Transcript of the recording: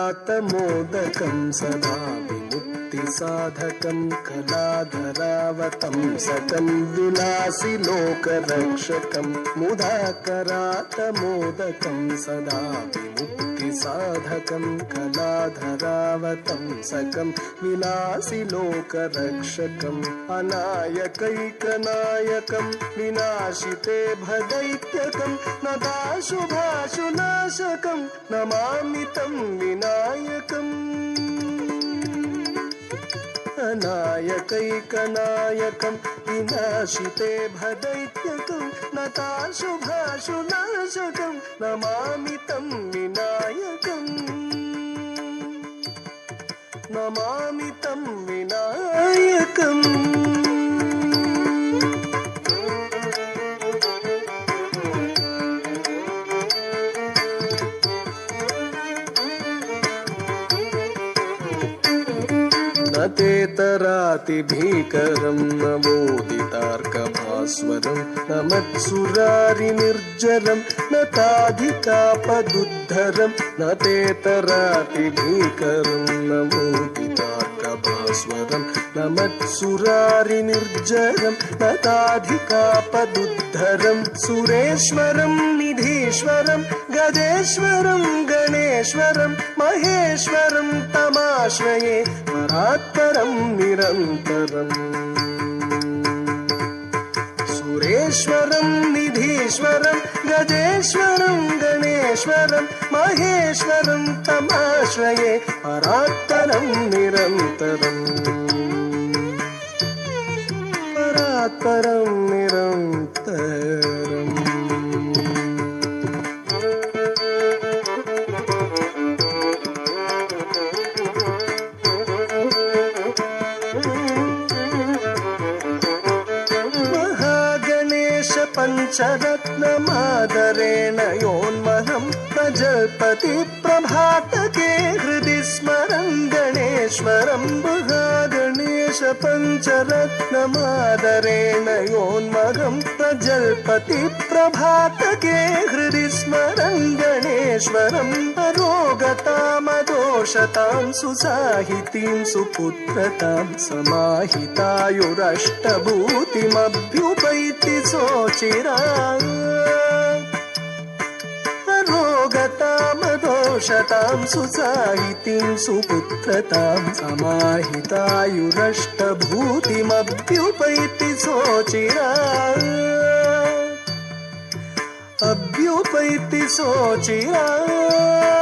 कलाधरातमोदकं सदा विमुक्तिसाधकं कलाधरावतंसकं विलासि लोकरक्षकं मुदाकरातमोदकं सदा विमुक्तिसाधकं कलाधरावतंसकं विलासि लोकरक्षकम् अनायकैकनायकं विनाशिते भदैत्यकं नदाशुभाशुनाशकं नमामि तं विनायकम् अनायकैकनायकं विनाशिते भदैत्यकं नताशुभाशुनाशकं नमामि तं विनायकम् नमामि तं विनायकम् न तेतरातिभीकरं न मोदितार्कभास्वरं न मत्सुरारिनिर्जरं न ताधिकापदुद्धरं न तेतरातिभीकरं न मोदितार्कभास्वरं न मत्सुरारिनिर्जरं न ताधिकापदुद्धरं सुरेश्वरं निधीश्वरं गजेश्वरं गणेश्वरं महेश्वरं तमाश्रये परात्परं निरन्तरम् सुरेश्वरं निधीश्वरं गजेश्वरं गणेश्वरं महेश्वरं तमाश्रये परात्परं निरन्तरम् परात्परं निरन्तरम् पञ्चरत्नमादरेण योन्महं प्रजल्पति प्रभातके हृदि स्मरं गणेश्वरं गणेश पञ्चरत्नमादरेण योन्महं प्रजल्पति प्रभातके हृदि स्मरं गणेश्वरं अरोगतामदोषतां सुसाहितीं सुपुत्रतां समाहितायुरष्टभूतिमभ्युपैति सोचिरात् रोगतामदोषतां सुसाहितीं सुपुत्रतां समाहितायुरष्टभूतिमभ्युपैति सोचिरात् अभ्युपैति सोचिरात्